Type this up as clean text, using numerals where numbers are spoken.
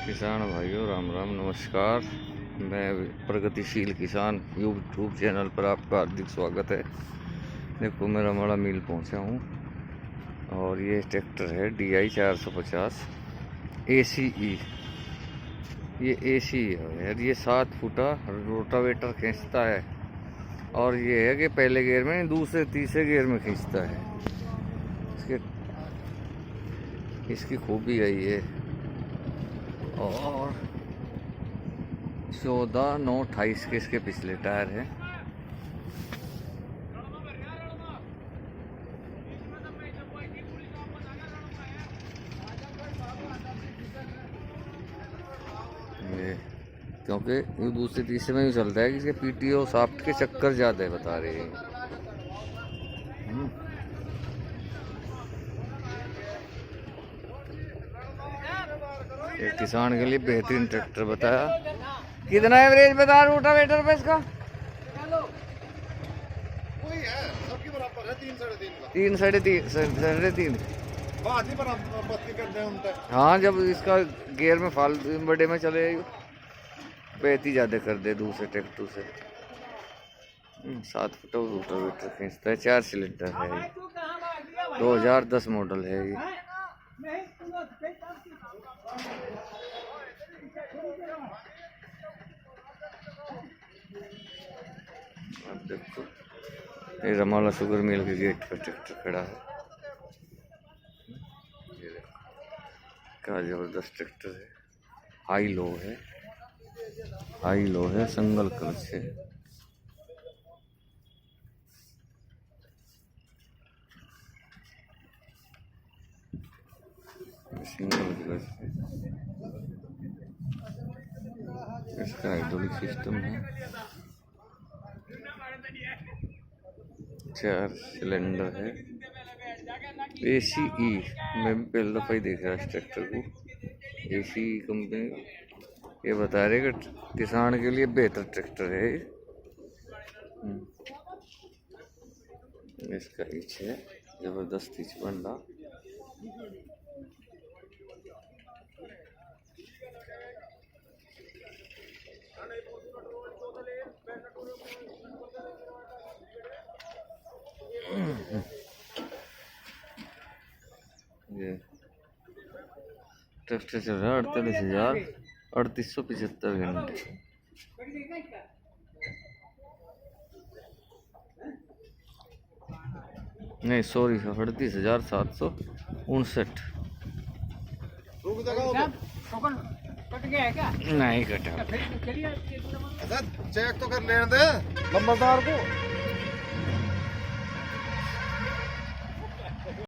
किसान भाइयों राम राम नमस्कार। मैं प्रगतिशील किसान यूट्यूब चैनल पर आपका हार्दिक स्वागत है। देखो मैं रमाड़ा मिल पहुंचा हूं और ये ट्रैक्टर है DI 450 ACE। ये AC है यार, ये 7 फुटा रोटावेटर खींचता है और ये है कि पहले गियर में नहीं दूसरे तीसरे गियर में खींचता है। इसकी खूबी है ये। और 14/9/28 के इसके पिछले टायर हैं। ये क्योंकि ये दूसरे तीसरे में भी चलता है कि इसके PTO साफ्ट के चक्कर ज़्यादा बता रहे हैं। एक किसान के लिए बेहतरीन ट्रैक्टर बताया। कितना एवरेज बता रोटावेटर पे इसका? 3 साढ़े तीन। हाँ, जब इसका गियर में फाल बड़े में चले बेहती ज्यादा कर दे दूसरे ट्रैक्टर से। 7 फुट रोटावेटर खींचता है, 4 सिलेंडर है, 2010 मॉडल है ये। अब देखो ये रमाला शुगर मिल के गेट पर ट्रैक्टर खड़ा है। ये देखो क्या जबरदस्त ट्रैक्टर है। हाई लो है सिंगल क्लच से। सिंगल क्लच से इसका हाइड्रोलिक सिस्टम है, 4 सिलेंडर है। ACE मैं भी पहली दफ़ा ही देख रहा इस ट्रैक्टर को। ACE कंपनी ये बता रहे कि किसान के लिए बेहतर ट्रैक्टर है। इसका ईच है जबरदस्त ईच बन रहा। ये ट्रैक्टर चल रहा है 38,3875 घंटे। नहीं सॉरी 38,759। नहीं कटा। चेक तो कर लेने दे नंबरदार को।